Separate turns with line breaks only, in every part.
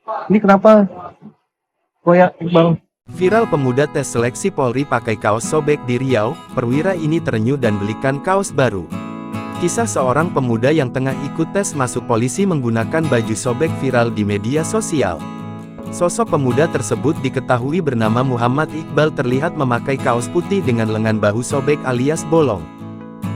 Ini kenapa koyak Iqbal?
Viral pemuda tes seleksi Polri pakai kaos sobek di Riau, perwira ini terenyuh dan belikan kaos baru. Kisah seorang pemuda yang tengah ikut tes masuk polisi menggunakan baju sobek viral di media sosial. Sosok pemuda tersebut diketahui bernama Muhammad Iqbal terlihat memakai kaos putih dengan lengan bahu sobek alias bolong.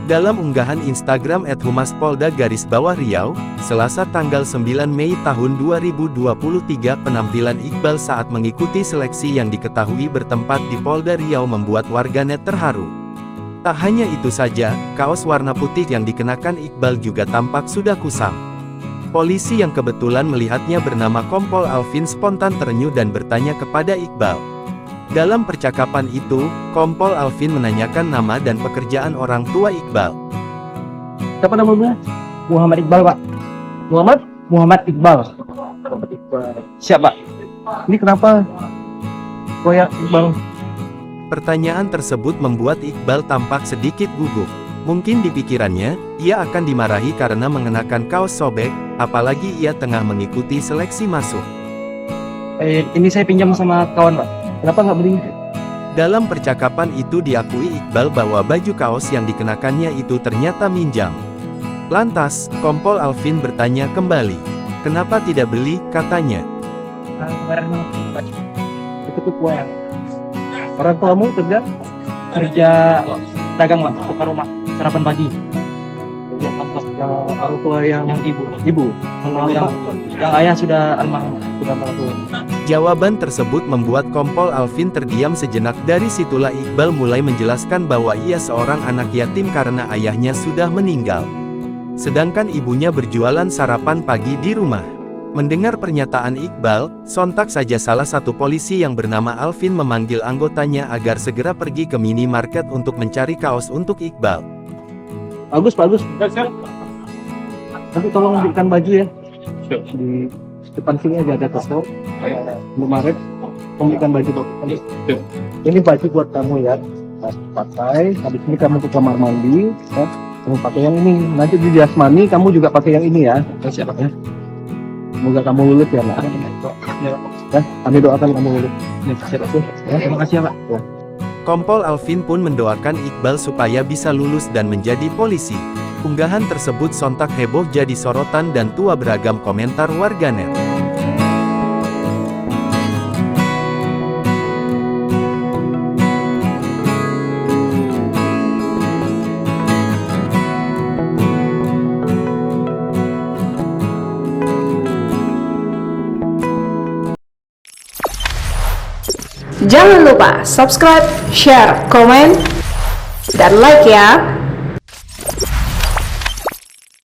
Dalam unggahan Instagram @humaspolda_Riau, Selasa tanggal 9 Mei tahun 2023 penampilan Iqbal saat mengikuti seleksi yang diketahui bertempat di Polda Riau membuat warganet terharu. Tak hanya itu saja, kaos warna putih yang dikenakan Iqbal juga tampak sudah kusam. Polisi yang kebetulan melihatnya bernama Kompol Alvin spontan terenyuh dan bertanya kepada Iqbal. Dalam percakapan itu, Kompol Alvin menanyakan nama dan pekerjaan orang tua Iqbal.
Siapa namanya?
Muhammad Iqbal, Pak.
Muhammad?
Muhammad Iqbal.
Muhammad Iqbal.
Siapa?
Ini kenapa koyak Iqbal?
Pertanyaan tersebut membuat Iqbal tampak sedikit gugup. Mungkin di pikirannya, ia akan dimarahi karena mengenakan kaos sobek, apalagi ia tengah mengikuti seleksi masuk.
Ini saya pinjam sama kawan, Pak.
Kenapa nggak beli?
Dalam percakapan itu diakui Iqbal bahwa baju kaos yang dikenakannya itu ternyata minjam. Lantas, Kompol Alvin bertanya kembali. Kenapa tidak beli, katanya.
Itu tua. Orang tuamu
Kerja dagang, Pak. Buka rumah. Sarapan pagi.
orang tua yang
Yang ibu.
ibu.
Yang ayah sudah almarhum.
Sudah almarhum.
Jawaban tersebut membuat Kompol Alvin terdiam sejenak. Dari situlah Iqbal mulai menjelaskan bahwa ia seorang anak yatim karena ayahnya sudah meninggal. Sedangkan ibunya berjualan sarapan pagi di rumah. Mendengar pernyataan Iqbal, sontak saja salah satu polisi yang bernama Alvin memanggil anggotanya agar segera pergi ke minimarket untuk mencari kaos untuk Iqbal.
Bagus. Nanti tolong belikan baju ya. Di depan sini aja ada toko. Indomaret. Belikan baju buat kamu. Ini baju buat kamu ya. Nah, pakai. Habis ini kamu ke kamar mandi. Ya. Kamu pakai yang ini. Nanti di jasmani kamu juga pakai yang ini ya.
Siapa?
Ya. Semoga kamu lulus ya, Nak. Ya, kami doakan kamu lulus.
Ya, terima kasih, Pak.
Ya.
Kompol Alvin pun mendoakan Iqbal supaya bisa lulus dan menjadi polisi. Unggahan tersebut sontak heboh jadi sorotan dan tuai beragam komentar warganet.
Jangan lupa subscribe, share, komen, dan like ya.